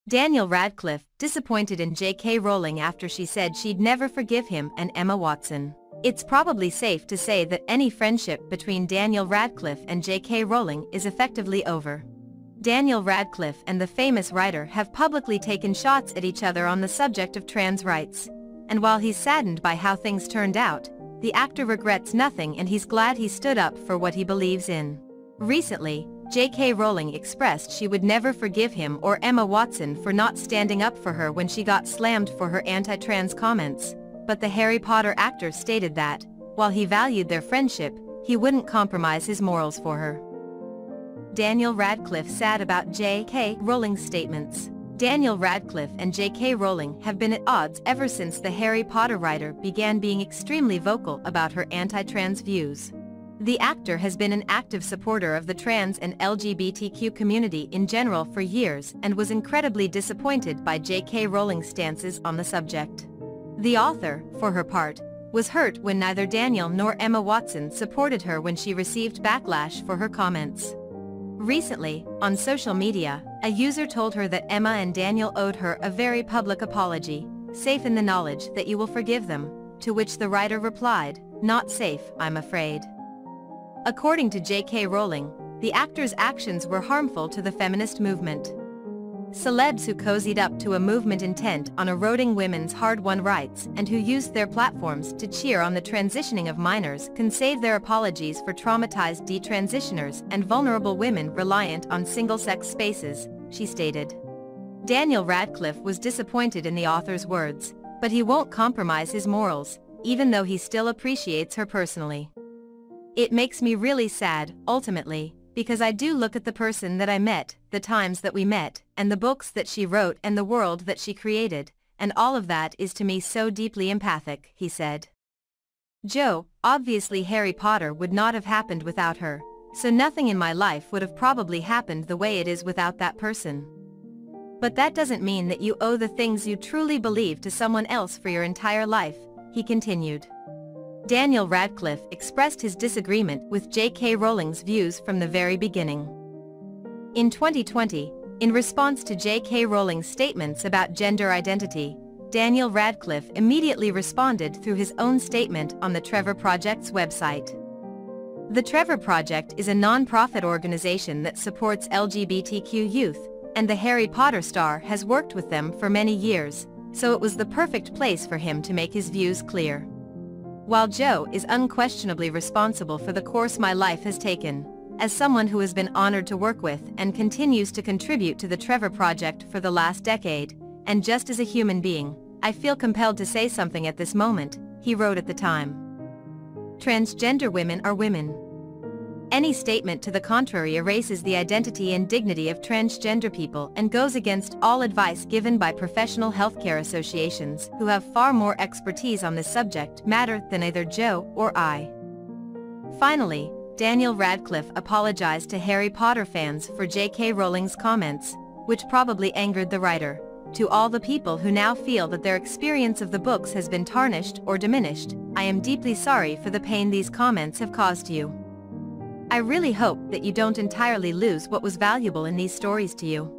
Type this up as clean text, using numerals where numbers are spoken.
Daniel Radcliffe, disappointed in J.K. Rowling after she said she'd never forgive him and Emma Watson. It's probably safe to say that any friendship between Daniel Radcliffe and J.K. Rowling is effectively over. Daniel Radcliffe and the famous writer have publicly taken shots at each other on the subject of trans rights. And while he's saddened by how things turned out, the actor regrets nothing and he's glad he stood up for what he believes in. Recently, J.K. Rowling expressed she would never forgive him or Emma Watson for not standing up for her when she got slammed for her anti-trans comments, but the Harry Potter actor stated that, while he valued their friendship, he wouldn't compromise his morals for her. Daniel Radcliffe sad about J.K. Rowling's statements. Daniel Radcliffe and J.K. Rowling have been at odds ever since the Harry Potter writer began being extremely vocal about her anti-trans views. The actor has been an active supporter of the trans and LGBTQ community in general for years and was incredibly disappointed by J.K. Rowling's stances on the subject. The author, for her part, was hurt when neither Daniel nor Emma Watson supported her when she received backlash for her comments. Recently, on social media, a user told her that Emma and Daniel owed her a very public apology, safe in the knowledge that you will forgive them, to which the writer replied, "Not safe, I'm afraid." According to J.K. Rowling, the actor's actions were harmful to the feminist movement. Celebs who cozied up to a movement intent on eroding women's hard-won rights and who used their platforms to cheer on the transitioning of minors can save their apologies for traumatized detransitioners and vulnerable women reliant on single-sex spaces, she stated. Daniel Radcliffe was disappointed in the author's words, but he won't compromise his morals, even though he still appreciates her personally. "It makes me really sad, ultimately, because I do look at the person that I met, the times that we met, and the books that she wrote and the world that she created, and all of that is to me so deeply empathic," he said. "Joe, obviously Harry Potter would not have happened without her, so nothing in my life would have probably happened the way it is without that person. But that doesn't mean that you owe the things you truly believe to someone else for your entire life," he continued. Daniel Radcliffe expressed his disagreement with J.K. Rowling's views from the very beginning. In 2020, in response to J.K. Rowling's statements about gender identity, Daniel Radcliffe immediately responded through his own statement on the Trevor Project's website. The Trevor Project is a non-profit organization that supports LGBTQ youth, and the Harry Potter star has worked with them for many years, so it was the perfect place for him to make his views clear. "While Joe is unquestionably responsible for the course my life has taken, as someone who has been honored to work with and continues to contribute to the Trevor Project for the last decade, and just as a human being, I feel compelled to say something at this moment," he wrote at the time. Transgender women are women. Any statement to the contrary erases the identity and dignity of transgender people and goes against all advice given by professional healthcare associations who have far more expertise on this subject matter than either Joe or I. Finally, Daniel Radcliffe apologized to Harry Potter fans for J.K. Rowling's comments, which probably angered the writer. "To all the people who now feel that their experience of the books has been tarnished or diminished, I am deeply sorry for the pain these comments have caused you. I really hope that you don't entirely lose what was valuable in these stories to you."